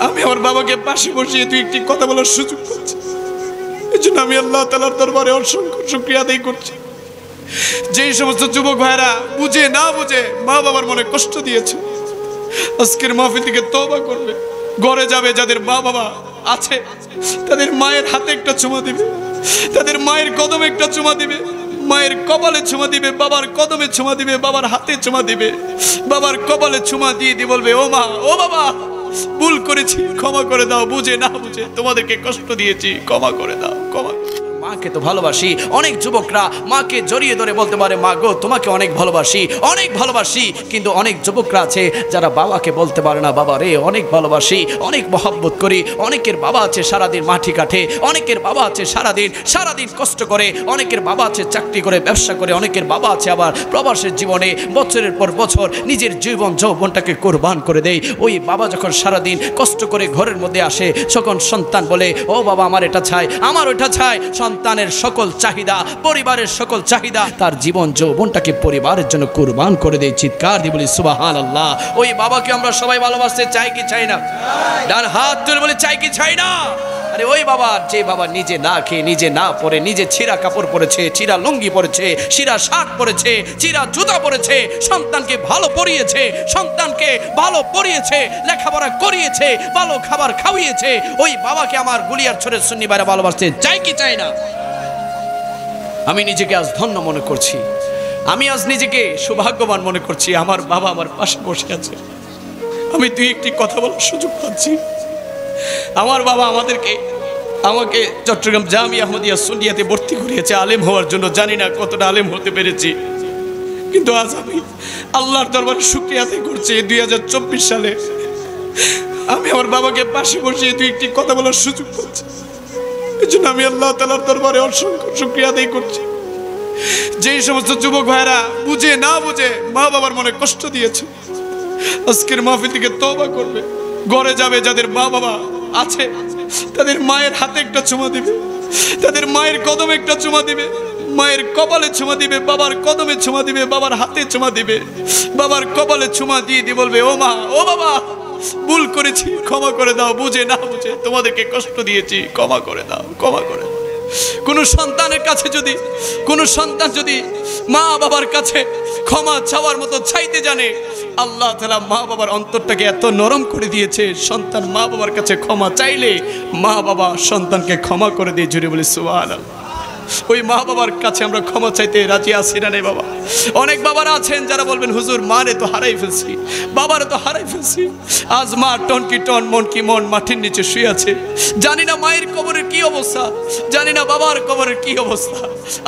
আমি আমার বাবাকে পাশে বসিয়ে তুই একটি কথা বলার সুযোগ পাচ্ছি, এই জন্য আমি আল্লাহ তাআলার দরবারে অসংখ্য শুকরিয়া আদায় করছি। যেই সমস্ত যুবক ভাইরা বুঝে না বুঝে মা বাবার মনে কষ্ট দিয়েছে, আজকের মাহফিল থেকে তওবা করবে, ঘরে যাবে, যাদের মা বাবা আছে তাদের মায়ের হাতে একটা চুমা দিবে, তাদের মায়ের কদমে একটা চুমা দিবে, মায়ের কপালে চুমা দিবে, বাবার কদমে চুমা দিবে, বাবার হাতে চুমা দিবে, বাবার কপালে চুমা দিয়ে দিয়ে বলবে, ও মা, ও বাবা, ভুল করেছি, ক্ষমা করে দাও, বুঝে না বুঝে তোমাদেরকে কষ্ট দিয়েছি, ক্ষমা করে দাও, ক্ষমা। মাকে তো ভালোবাসি, অনেক যুবকরা মাকে জড়িয়ে ধরে বলতে পারে, মা গো তোমাকে অনেক ভালোবাসি, অনেক ভালোবাসি। কিন্তু অনেক যুবকরা আছে যারা বাবাকে বলতে পারে না, বাবা রে অনেক ভালোবাসি, অনেক মহব্বত করি। অনেকের বাবা আছে সারাদিন মাটি কাটে, অনেকের বাবা আছে সারাদিন কষ্ট করে, অনেকের বাবা আছে চাকরি করে, ব্যবসা করে, অনেকের বাবা আছে আবার প্রবাসের জীবনে বছরের পর বছর নিজের জীবন যৌবনটাকে কোরবান করে দেয়। ওই বাবা যখন সারাদিন কষ্ট করে ঘরের মধ্যে আসে, তখন সন্তান বলে, ও বাবা আমার এটা চাই, আমার ওটা চাই। সন্তানের সকল চাহিদা, পরিবারের সকল চাহিদা, তার জীবন যৌবনটাকে পরিবারের জন্য কুরবান করে দেয়। চিৎকার দিয়ে বলি সুবহানাল্লাহ। ওই বাবাকে আমরা সবাই ভালোবাসতে চাই কি চাই না? ডান হাত তুলে বলি চাই কি চাই না? আরে ওই বাবা, যে বাবা নিজে না খেয়ে, নিজে না পরে, নিজে ছিঁড়া কাপড় পরেছে, ছিঁড়া লুঙ্গি পরেছে, ছিঁড়া শার্ট পরেছে, ছিঁড়া জুতা পরেছে, সন্তানকে ভালো পরিয়েছে, সন্তানকে ভালো পরিয়েছে, লেখাপড়া করিয়েছে, ভালো খাবার খাওয়িয়েছে, ওই বাবাকে আমার গুলিয়ার ছোড়ে সুন্নি বাইরে ভালোবাসতে চাই কি চাই না? আমি নিজেকে আজ ধন্য মনে করছি, আমি আজ নিজেকে সৌভাগ্যবান মনে করছি। আমার বাবা আমার পাশে বসে আছে, আমি দুই একটি কথা বলার সুযোগ পাচ্ছি। আমার বাবা আমাকে চট্টগ্রাম জামিয়া আহমদিয়া সুন্নিয়াতে ভর্তি করিয়েছে আলেম হওয়ার জন্য। জানি না কতটা আলেম হতে পেরেছি, কিন্তু আজ আমি আল্লাহর দরবারে শুকরিয়া আদায় করছি। 2024 সালে আমি আমার বাবাকে পাশে বসিয়ে দুই একটি কথা বলার সুযোগ পাচ্ছি, এই জন্য আমি আল্লাহ তাআলার দরবারে অসংখ্য শুকরিয়া আদায় করছি। যেই সমস্ত যুবক ভাইরা বুঝে না বুঝে মা বাবার মনে কষ্ট দিয়েছে, আজকের মাহফিল থেকে তওবা করবে, ঘরে যাবে, যাদের মা বাবা আছে তাদের মায়ের হাতে একটা চুমা দিবে, তাদের মায়ের কদমে একটা চুমা দিবে, মায়ের কপালে চুমা দিবে, বাবার কদমে চুমা দিবে, বাবার হাতে চুমা দিবে, বাবার কপালে চুমা দিয়ে দিয়ে বলবে, ও মা, ও বাবা, ভুল করেছি, ক্ষমা করে দাও, বুঝে না বুঝে তোমাদেরকে কষ্ট দিয়েছি, ক্ষমা করে দাও, ক্ষমা করে দাও। কোন সন্তান যদি মা বাবার কাছে ক্ষমা চাওয়ার মতো চাইতে জানে, আল্লাহ তাআলা মা বাবার অন্তরটাকে এত নরম করে দিয়েছে, সন্তান মা বাবার কাছে ক্ষমা চাইলে মা বাবা সন্তানকে ক্ষমা করে দিয়ে। জুড়ে বলি সুবহানাল্লাহ। ওই মা বাবার কাছে আমরা ক্ষমা চাইতে রাজি আছি না? নেই বাবা। অনেক বাবারা আছেন যারা বলবেন, হুজুর মারে তো হারাই ফেলছি, বাবারে তো হারাই ফেলছি, আজ মা টন কি টন, মন কি মন, মাটির নিচে শুয়ে আছে। জানি না মায়ের কবরের কি অবস্থা, জানি না বাবার কবরের কি অবস্থা।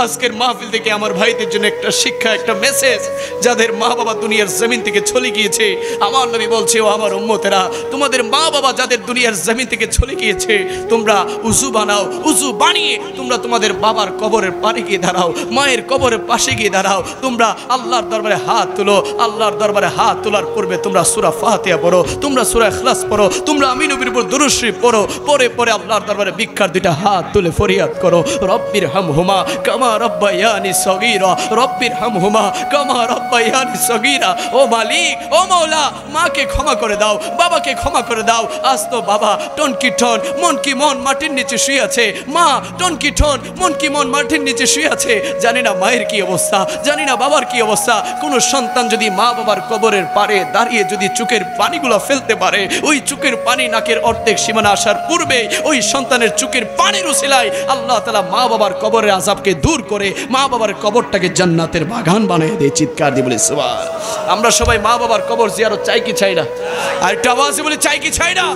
আজকের মাহফিল থেকে আমার ভাইদের জন্য একটা শিক্ষা, একটা মেসেজ, যাদের মা বাবা দুনিয়ার জমিন থেকে চলে গিয়েছে, আমার নবী বলছে, ও আমার উম্মতেরা, তোমাদের মা বাবা যাদের দুনিয়ার জমিন থেকে চলে গিয়েছে, তোমরা উযু বানাও, উযু বানিয়ে তোমরা তোমাদের বাবার কবরের পাশে গিয়ে দাঁড়াও, মায়ের কবরের পাশে গিয়ে দাঁড়াও, তোমরা আল্লাহর দরবারে হাত তুলো। আল্লাহর দরবারে হাত তোলার পূর্বে তোমরা সূরা ফাতিহা পড়ো, তোমরা সূরা ইখলাস পড়ো, তোমরা আমি নবীর উপর দুরূদ শরীফ পড়ো, পরে আল্লাহর দরবারে ভিক্ষার দুইটা হাত তুলে ফরিয়াদ করো, রব্বির হামহুমা কামা রব্বায়ানি সগীরা, রব্বির হামহুমা কামা রব্বায়ানি সগীরা। ও মালিক, ও মাওলা, মাকে ক্ষমা করে দাও, বাবাকে ক্ষমা করে দাও। আজ তো বাবা টনকি টন, মন কি মন, মাটির নিচে শুয়ে আছে, মা টনকি টন, মন কি মন, মাটির নিচে শুয়ে আছে। জানি না মায়ের কি অবস্থা, জানি না বাবার কি অবস্থা। কোন সন্তান যদি মা বাবার কবরের পারে দাঁড়িয়ে যদি চোখের পানিগুলো ফেলতে পারে, ওই চোখের পানি নাকের অর্ধেক সীমানা আসার পূর্বে ওই সন্তানের চোখের পানির উসিলায় আল্লাহ তাআলা মা বাবার কবরের আযাবকে দূর করে মা বাবার কবরটাকে জান্নাতের বাগান বানিয়ে দেয়। চিৎকার দিয়ে বলি সুবহান। আমরা সবাই মা বাবার কবর জিয়ারত চাই কি চাই না? আর একটা আওয়াজে বলি চাই কি চাই না?